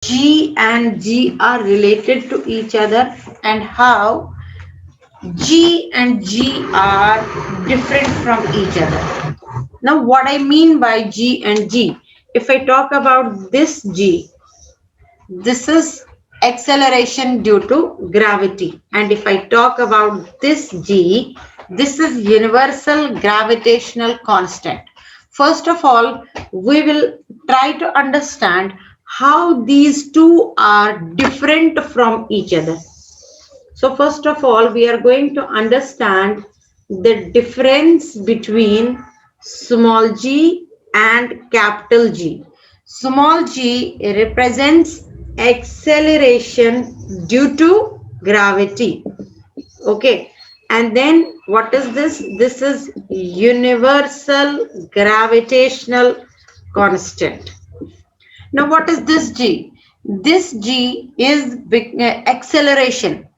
G and G are related to each other and how G and G are different from each other. Now, what I mean by G and G, if I talk about this G, this is acceleration due to gravity. And if I talk about this G, this is universal gravitational constant. First of all, we will try to understand how these two are different from each other. So first of all, we are going to understand the difference between small g and capital G. Small g represents acceleration due to gravity. Okay. And then what is this? This is universal gravitational constant. Now, what is this G? This G is acceleration.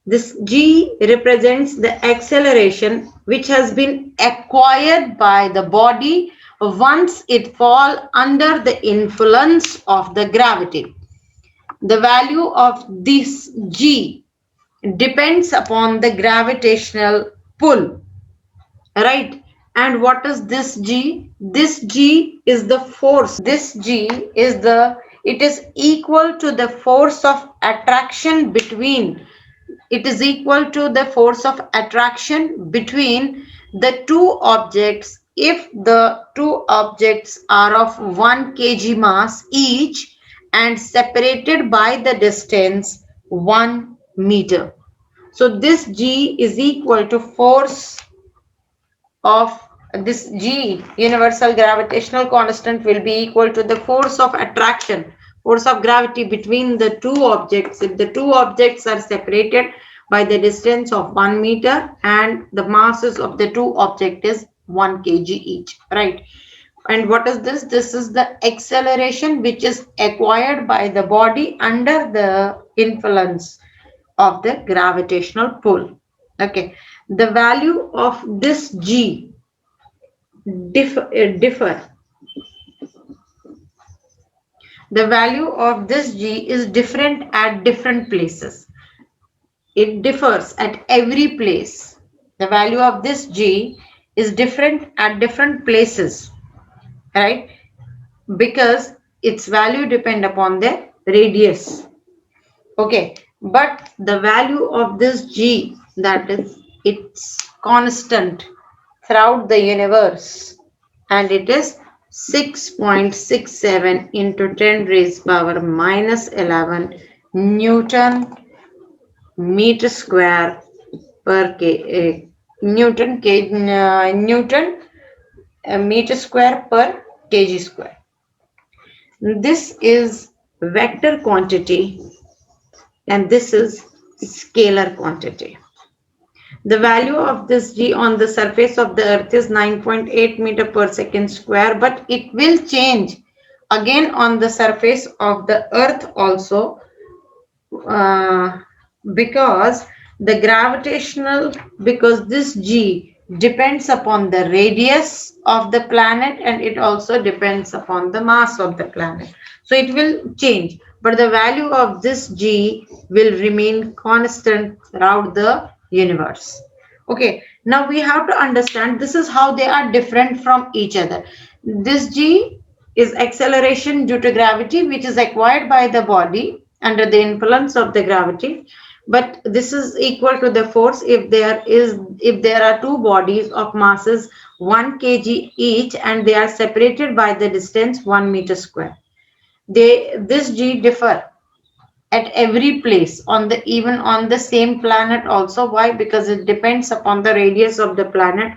This G represents the acceleration which has been acquired by the body once it fall under the influence of the gravity. The value of this G depends upon the gravitational pull, right? And what is this G? This G is the force. This G is it is equal to the force of attraction between it is equal to the force of attraction between the two objects if the two objects are of 1 kg mass each and separated by the distance 1 meter. So this G is equal to force of this G, universal gravitational constant, will be equal to the force of attraction, force of gravity between the two objects. If the two objects are separated by the distance of 1 meter and the masses of the two objects is 1 kg each, right? And what is this? This is the acceleration which is acquired by the body under the influence of the gravitational pull. Okay, the value of this G differ. The value of this G is different at different places. It differs at every place. The value of this G is different at different places, right? Because its value depend upon the radius. Okay, but the value of this G, that is, it's constant throughout the universe, and it is 6.67 into 10 raised power minus 11 Newton meter square per Newton meter square per kg square. This is vector quantity and this is scalar quantity. The value of this G on the surface of the earth is 9.8 meter per second square, but it will change again on the surface of the earth also because because this G depends upon the radius of the planet and it also depends upon the mass of the planet. So it will change, but the value of this G will remain constant throughout the universe. Okay, now we have to understand this is how they are different from each other. This G is acceleration due to gravity, which is acquired by the body under the influence of the gravity, but this is equal to the force if there are two bodies of masses 1 kg each and they are separated by the distance 1 meter square. This G differ at every place on the even on the same planet also. Why? Because it depends upon the radius of the planet,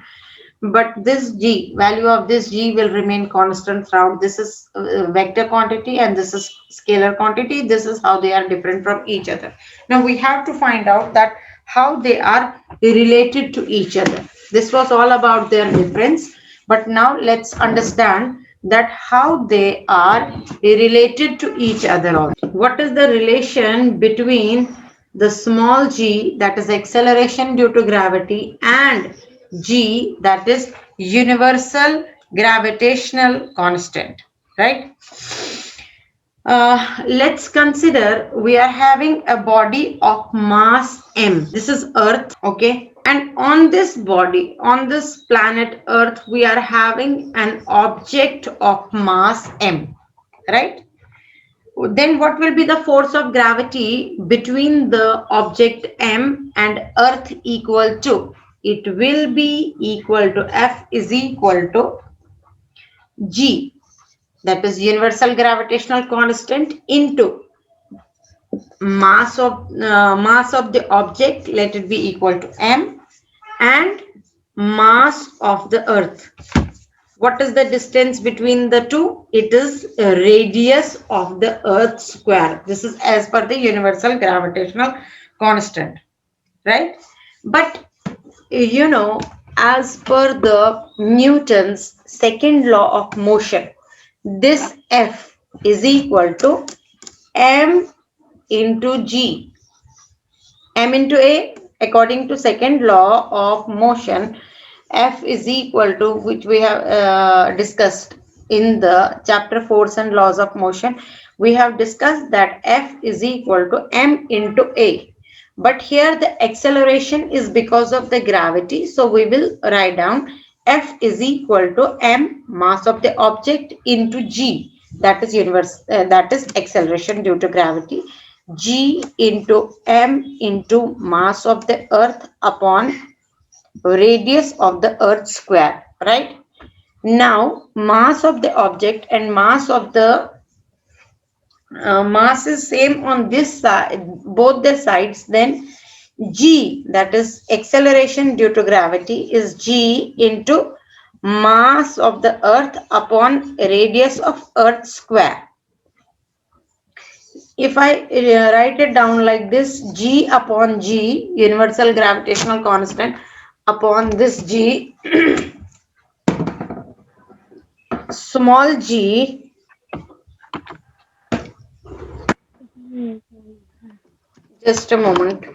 but this G, value of this G will remain constant throughout. This is vector quantity and this is scalar quantity. This is how they are different from each other. Now we have to find out that how they are related to each other. This was all about their difference, but now let's understand that how they are related to each other also. What is the relation between the small g, that is acceleration due to gravity, and G, that is universal gravitational constant, right? Let's consider we are having a body of mass m. This is Earth, okay? And on this body, on this planet Earth, we are having an object of mass m, right? Then what will be the force of gravity between the object m and Earth equal to? It will be equal to F is equal to G, that is universal gravitational constant, into mass of the object, let it be equal to m, and mass of the Earth. What is the distance between the two? It is a radius of the Earth square. This is as per the universal gravitational constant, right? But you know, as per the Newton's second law of motion, this F is equal to m into G. M into A, according to second law of motion, F is equal to, which we have discussed in the chapter force and laws of motion. We have discussed that F is equal to M into A. But here the acceleration is because of the gravity. So we will write down F is equal to M, mass of the object, into G, that is that is acceleration due to gravity, G into M into mass of the Earth upon radius of the Earth square, right? Now, mass of the object and mass of the mass is same on this side, both the sides. Then G, that is acceleration due to gravity, is G into mass of the Earth upon radius of Earth square. If I write it down like this, G upon G, universal gravitational constant, upon this G, small g, just a moment.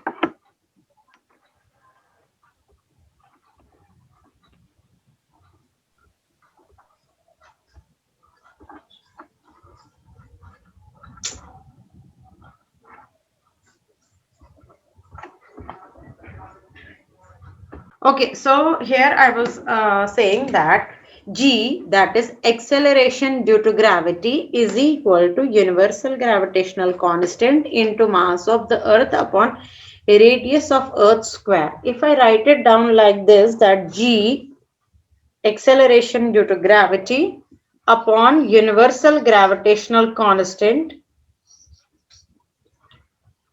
Okay, so here I was saying that G, that is acceleration due to gravity, is equal to universal gravitational constant into mass of the Earth upon a radius of Earth square. If I write it down like this, that G, acceleration due to gravity, upon universal gravitational constant,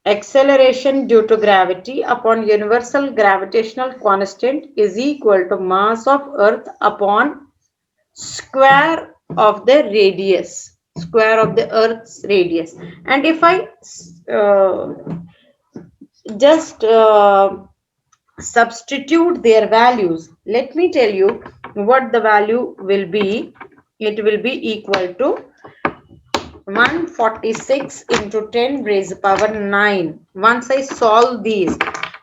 acceleration due to gravity upon universal gravitational constant, is equal to mass of Earth upon square of the radius, square of the Earth's radius. And if I just substitute their values, let me tell you what the value will be. It will be equal to 146 into 10 raised power 9. Once I solve these,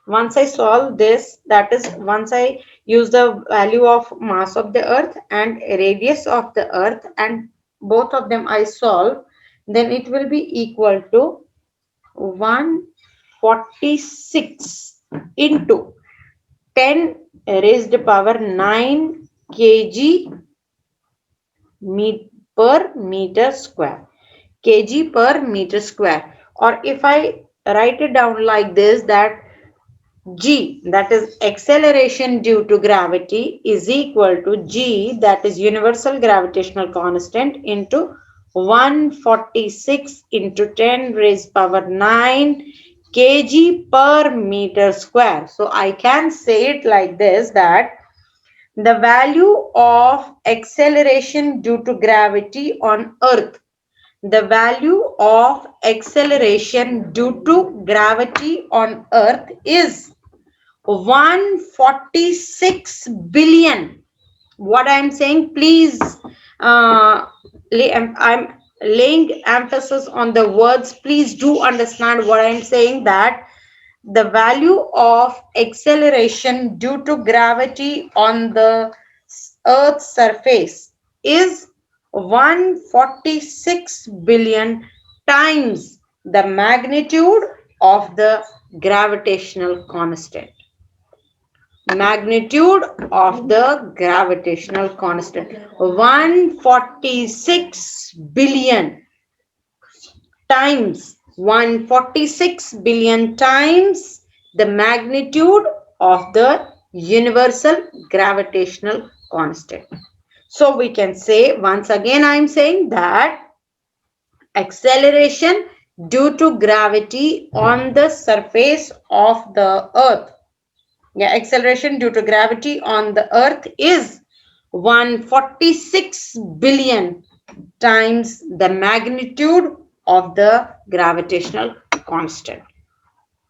once I solve this, that is, once I use the value of mass of the Earth and radius of the Earth, and both of them I solve, then it will be equal to 146 into 10 raised power 9 kg per meter square, kg per meter square. Or if I write it down like this, that G, that is acceleration due to gravity, is equal to G, that is universal gravitational constant, into 146 into 10 raised power 9 kg per meter square. So I can say it like this, that the value of acceleration due to gravity on Earth, the value of acceleration due to gravity on Earth is 146 billion. What I'm saying, please, I'm laying emphasis on the words. Please do understand what I'm saying, that the value of acceleration due to gravity on the Earth's surface is 146 billion times the magnitude of the gravitational constant. Magnitude of the gravitational constant. 146 billion times, 146 billion times the magnitude of the universal gravitational constant. So we can say, once again I am saying that acceleration due to gravity on the surface of the earth. Yeah, acceleration due to gravity on the earth is 146 billion times the magnitude of the gravitational constant.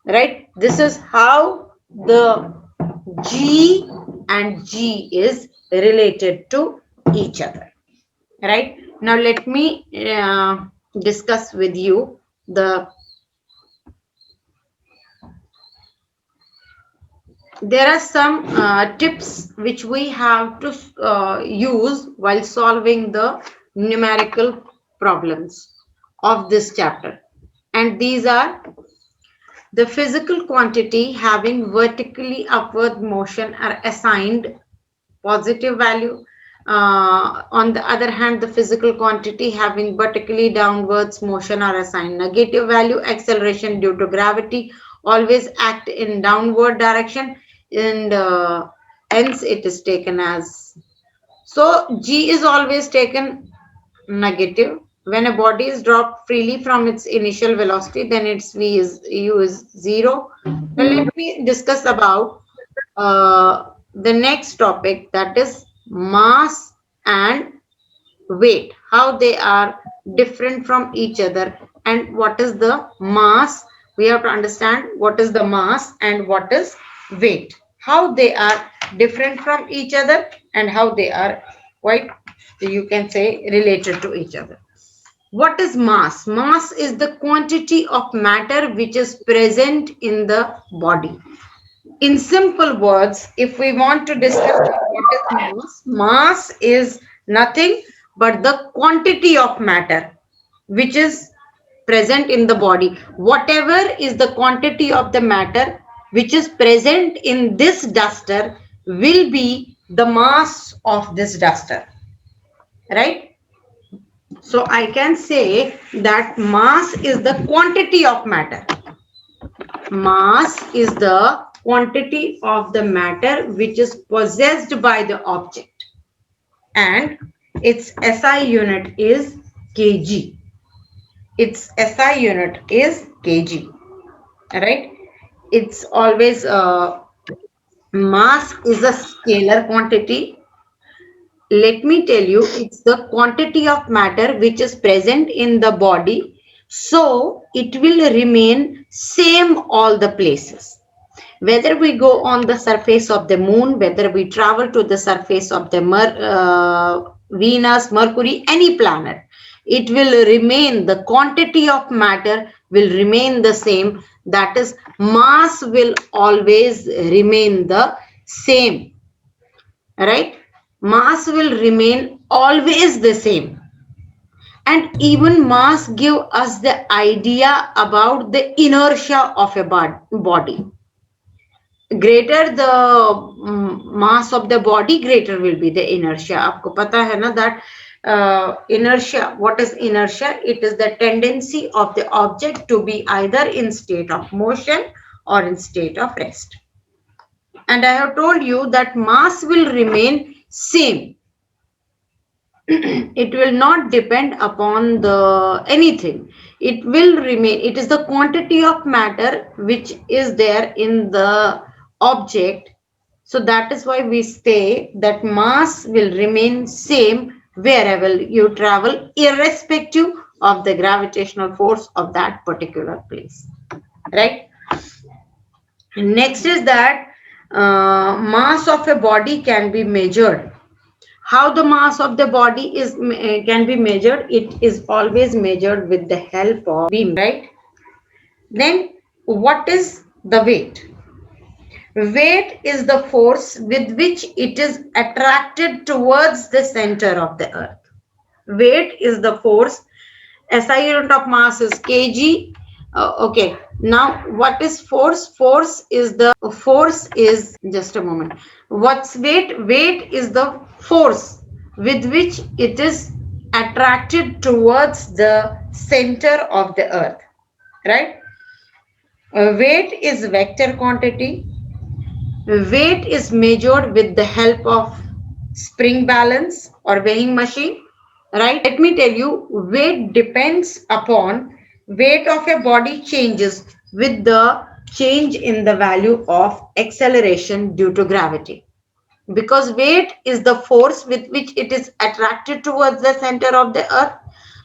Right? This is how the G and G is related to each other. Right? Now let me discuss with you there are some tips which we have to use while solving the numerical problems of this chapter, and these are: the physical quantity having vertically upward motion are assigned positive value. On the other hand, the physical quantity having vertically downwards motion are assigned negative value. Acceleration due to gravity always act in downward direction, and hence it is taken as, so G is always taken negative. When a body is dropped freely from its initial velocity, then its v is u is 0. Now let me discuss about the next topic, that is mass and weight, how they are different from each other, and what is the mass. We have to understand what is the mass and what is weight, how they are different from each other and how they are quite, you can say, related to each other. What is mass? Mass is the quantity of matter which is present in the body. In simple words, if we want to discuss what is mass, mass is nothing but the quantity of matter which is present in the body. Whatever is the quantity of the matter which is present in this duster will be the mass of this duster. Right? So I can say that mass is the quantity of matter. Mass is the quantity of the matter which is possessed by the object, and its SI unit is kg. Its SI unit is kg. Right? It's always mass is a scalar quantity. Let me tell you, it's the quantity of matter which is present in the body, so it will remain same all the places. Whether we go on the surface of the moon, whether we travel to the surface of the Venus, Mercury, any planet, it will remain, the quantity of matter will remain the same. That is, mass will always remain the same. Right? Mass will remain always the same. And even mass give us the idea about the inertia of a body. Greater the mass of the body, greater will be the inertia. आपको पता है ना that inertia, what is inertia? It is the tendency of the object to be either in state of motion or in state of rest. And I have told you that mass will remain same. It will not depend upon the anything. It will remain, it is the quantity of matter which is there in the object. So that is why we say that mass will remain same wherever you travel, irrespective of the gravitational force of that particular place. Right? Next is that mass of a body can be measured. How the mass of the body is can be measured? It is always measured with the help of beam, right? Then what is the weight? Weight is the force with which it is attracted towards the center of the earth. Weight is the force SI unit of mass is kg. Okay, now what is force? Force is just a moment. What's weight? Weight is the force with which it is attracted towards the center of the earth, right? Weight is vector quantity. Weight is measured with the help of spring balance or weighing machine, right? Let me tell you, weight depends upon weight of a body changes with the change in the value of acceleration due to gravity. Because weight is the force with which it is attracted towards the center of the earth.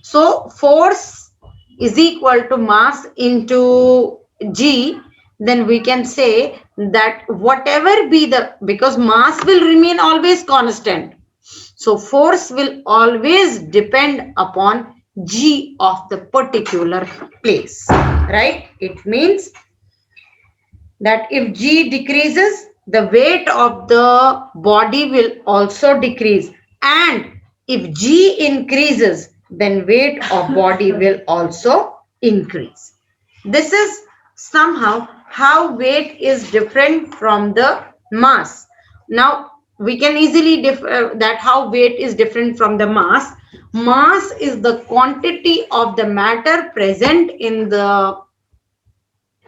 So force is equal to mass into g. Then we can say that whatever be the, because mass will remain always constant, so force will always depend upon g of the particular place, right? It means that if g decreases, the weight of the body will also decrease, and if g increases, then weight of body will also increase. This is somehow how weight is different from the mass. Now we can easily that how weight is different from the mass. Mass is the quantity of the matter present in the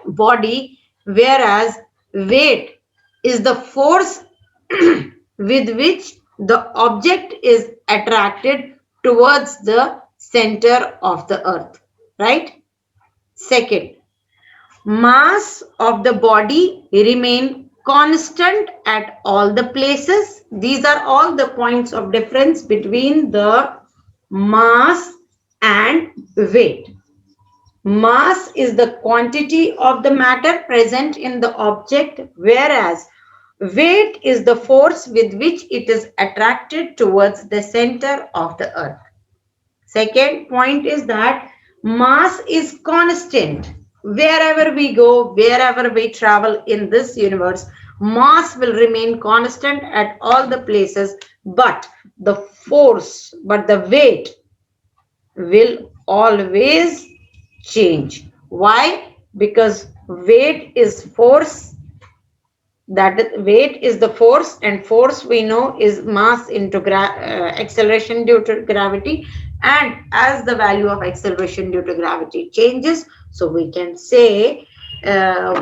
body, whereas weight is the force with which the object is attracted towards the center of the earth, right? Second, mass of the body remain constant at all the places. These are all the points of difference between the mass and weight. Mass is the quantity of the matter present in the object, whereas weight is the force with which it is attracted towards the center of the earth. Second point is that mass is constant. Wherever we go, wherever we travel in this universe, mass will remain constant at all the places, but the weight will always change. Why? Because weight is force. Weight is the force, and force we know is mass into acceleration due to gravity. And as the value of acceleration due to gravity changes, so we can say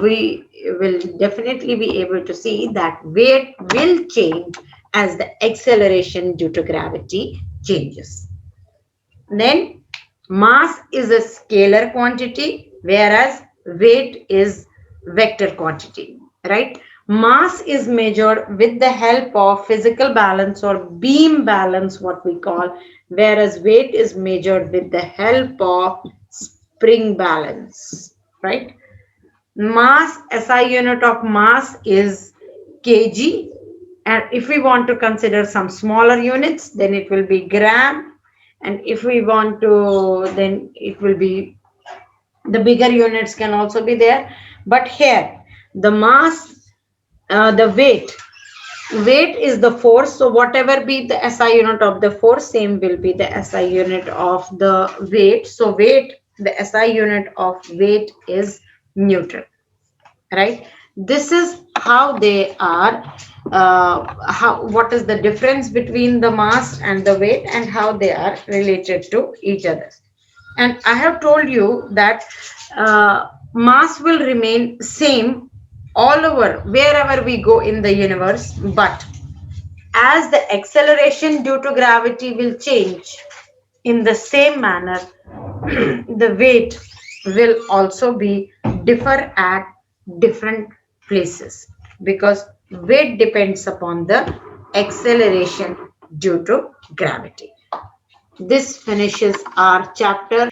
we will definitely be able to see that weight will change as the acceleration due to gravity changes. Then mass is a scalar quantity, whereas weight is vector quantity, right? Mass is measured with the help of physical balance or beam balance, what we call, whereas weight is measured with the help of spring balance, right? Mass, SI unit of mass is kg. And if we want to consider some smaller units, then it will be gram. And if we want to, then it will be, the bigger units can also be there. But here, the mass, the weight is the force. So whatever be the SI unit of the force, same will be the SI unit of the weight. So weight, the SI unit of weight is Newton, right? This is how they are, what is the difference between the mass and the weight and how they are related to each other. And I have told you that mass will remain same all over wherever we go in the universe, but as the acceleration due to gravity will change, in the same manner the weight will also be differ at different places, because weight depends upon the acceleration due to gravity. This finishes our chapter.